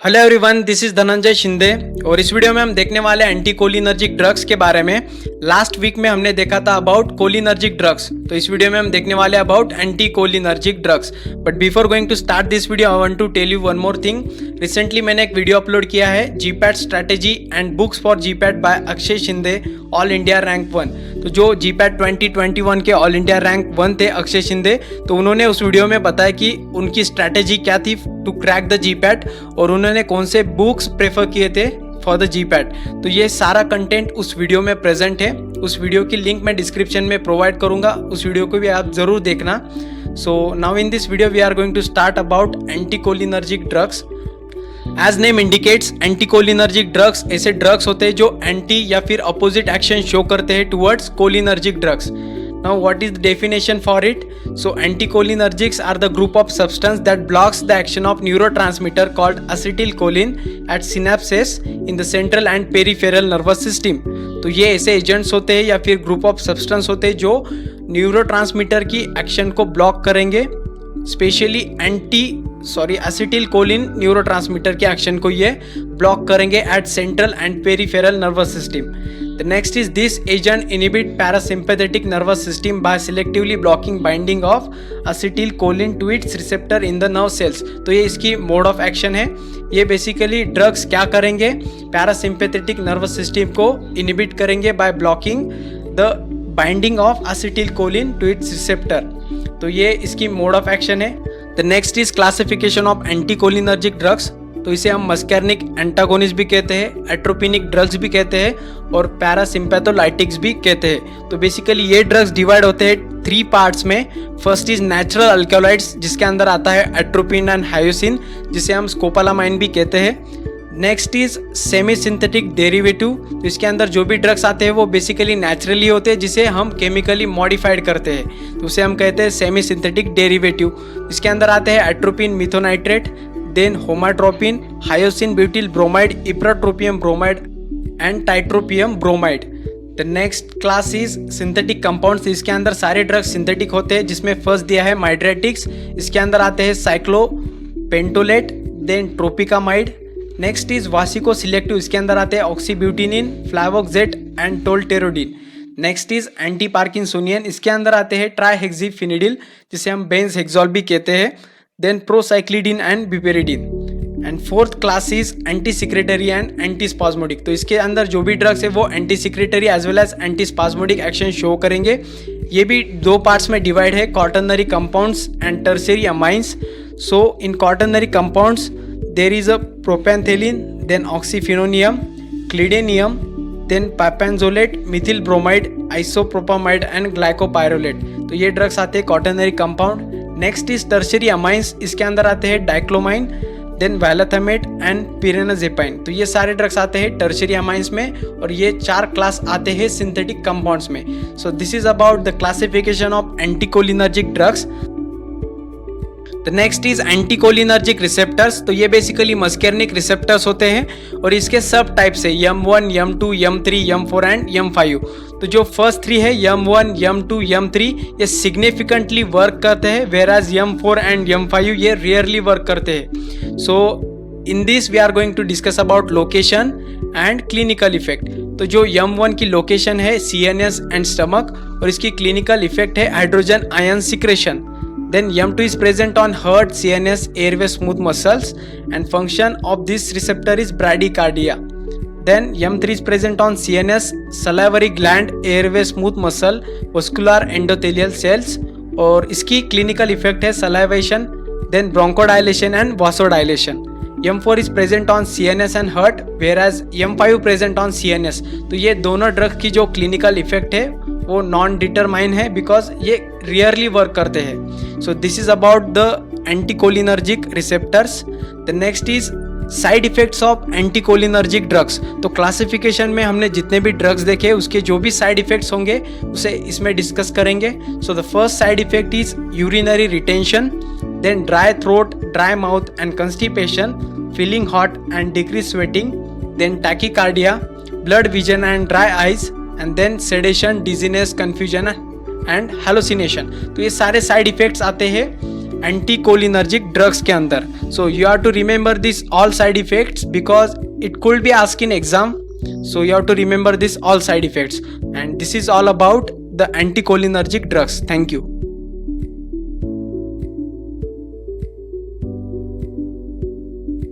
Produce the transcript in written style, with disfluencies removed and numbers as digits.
Hello everyone, this is Dhananjay Shinde और इस video में हम देखने वाले एंटी कोलिनर्जिक ड्रग्स के बारे में। लास्ट वीक में हमने देखा था अबाउट कोलिनर्जिक ड्रग्स, तो इस वीडियो में हम देखने वाले about anticholinergic drugs. But before going to start this video I want to tell you one more thing. Recently मैंने एक वीडियो अपलोड किया है GPAT strategy and books for GPAT by Akshay Shinde, all India rank 1। तो जो GPAT 2021 के all India rank 1 थे अक्षय शिंदे, तो उन्होंने उस वीडियो में बताया कि उनकी स्ट्रैटेजी क्या थी टू क्रैक द जीपैट और उन्होंने कौन से बुक्स प्रेफर किए थे फॉर द जीपैट। तो ये सारा कंटेंट उस वीडियो में प्रेजेंट है। उस वीडियो की लिंक मैं डिस्क्रिप्शन में प्रोवाइड करूंगा, उस वीडियो को भी आप जरूर देखना। So now in this video we are going to start about anticholinergic drugs. As name indicates, anticholinergic drugs ऐसे ड्रग्स होते हैं जो एंटी या फिर अपोजिट एक्शन शो करते हैं towards cholinergic drugs. Now what is the definition for it? So anticholinergics are the group of substance that blocks the action of neurotransmitter called acetylcholine at synapses in the central and peripheral nervous system. तो ये ऐसे agents होते हैं या फिर group of substance होते हैं जो न्यूरोट्रांसमीटर की एक्शन को ब्लॉक करेंगे, स्पेशली एसिटिलकोलिन न्यूरोट्रांसमीटर के एक्शन को ये ब्लॉक करेंगे at central and peripheral nervous system. The next is this agent inhibit parasympathetic nervous system by selectively blocking binding of acetylcholine to its receptor in the nerve cells. तो ये इसकी mode of action है। ये basically drugs क्या करेंगे, parasympathetic nervous system को inhibit करेंगे by blocking the binding of acetylcholine to its receptor। तो ये इसकी मोड ऑफ एक्शन है। The next is classification of anticholinergic drugs. तो इसे हम मस्कैर्निक एंटागोनिस्ट भी कहते हैं, एट्रोपिनिक ड्रग्स भी कहते हैं और पैरासिम्पैथोलाइटिक्स भी कहते हैं। तो बेसिकली ये ड्रग्स डिवाइड होते हैं 3 पार्ट्स में। फर्स्ट इज नेचुरल अल्कलॉइड्स, जिसके अंदर आता है एट्रोपिन एंड हायोसिन, जिसे हम स्कोपोलामाइन भी कहते हैं। Next is semi synthetic derivative, तो इसके अंदर जो भी ड्रग्स आते हैं वो बेसिकली नेचुरली होते हैं, जिसे हम केमिकली मॉडिफाइड करते हैं, तो उसे हम कहते हैं सेमी सिंथेटिक डेरिवेटिव। इसके अंदर आते हैं atropine मिथोनाइट्रेट, then homatropine, hyoscine butyl bromide, ipratropium bromide and tiotropium bromide. The next class is synthetic compounds। इसके अंदर सारे ड्रग्स सिंथेटिक होते हैं, जिसमें फर्स्ट दिया है माइड्रेटिक्स। इसके अंदर आते हैं cyclopentolate, then tropicamide. Next is vesico selective, इसके अंदर आते हैं oxybutynin, flavoxate and tolterodine. Next is anti parkinsonian, इसके अंदर आते हैं ट्राइहेक्सिफिनिडिल, जिसे हम बेंज हेक्सोल भी कहते हैं, then procyclidine and piperidine। And fourth class is anti secretory and anti spasmodic. तो इसके अंदर जो भी ड्रग्स है वो anti secretory as well as anti spasmodic action show करेंगे। ये भी 2 पार्ट्स में डिवाइड है, quaternary compounds and tertiary amines. So in quaternary compounds there is a propantheline, then oxyphenonium, clidinium, then pipenzolate, methyl bromide, isopropamide and glycopyrrolate. तो ये drugs आते हैं quaternary compound. Next is tertiary amines, इसके अंदर आते हैं dicyclomine, then वैलेथामेट and पिरेनाजेपाइन। तो ये सारे ड्रग्स आते हैं टर्शियरी अमाइंस में और ये 4 क्लास आते हैं सिंथेटिक कंपाउंड्स में। So this is about the classification of anticholinergic drugs. The next is anticholinergic receptors. तो ये बेसिकली मस्कैर्निक रिसेप्टर्स होते हैं और इसके सब टाइप्स है M1, M2, M3, M4 and M5। तो जो फर्स्ट 3 है M1, M2, M3 ये सिग्निफिकेंटली वर्क करते हैं, वेराज M4 एंड M5 ये रेयरली वर्क करते हैं। So in this we are going to discuss about location and clinical effect. तो जो M1 की लोकेशन है CNS एंड स्टमक और इसकी क्लिनिकल इफेक्ट है hydrogen ion secretion. Then M2 is present on heart, CNS, airway, smooth muscles and function of this receptor is bradycardia. Then M3 is present on CNS, salivary gland, airway, smooth muscle, vascular endothelial cells और इसकी clinical effect है salivation, then bronchodilation and vasodilation. M4 is present on CNS and heart whereas M5 present on CNS। तो ये दोनों drug की जो clinical effect है वो नॉन डिटरमाइन है बिकॉज ये रेयरली वर्क करते हैं। So this is about the anticholinergic receptors. The next is side effects of anticholinergic drugs. तो क्लासिफिकेशन में हमने जितने भी ड्रग्स देखे उसके जो भी साइड इफेक्ट्स होंगे उसे इसमें डिस्कस करेंगे। So the first side effect is urinary retention, then dry throat, dry mouth and constipation, feeling hot and decrease sweating, then tachycardia, blurred vision and dry eyes and then sedation, dizziness, confusion and hallucination. तो ये सारे side effects आते हैं anticholinergic drugs के अंदर. So you have to remember this all side effects because it could be ask in exam. So you have to remember this all side effects, and this is all about the anticholinergic drugs. Thank you.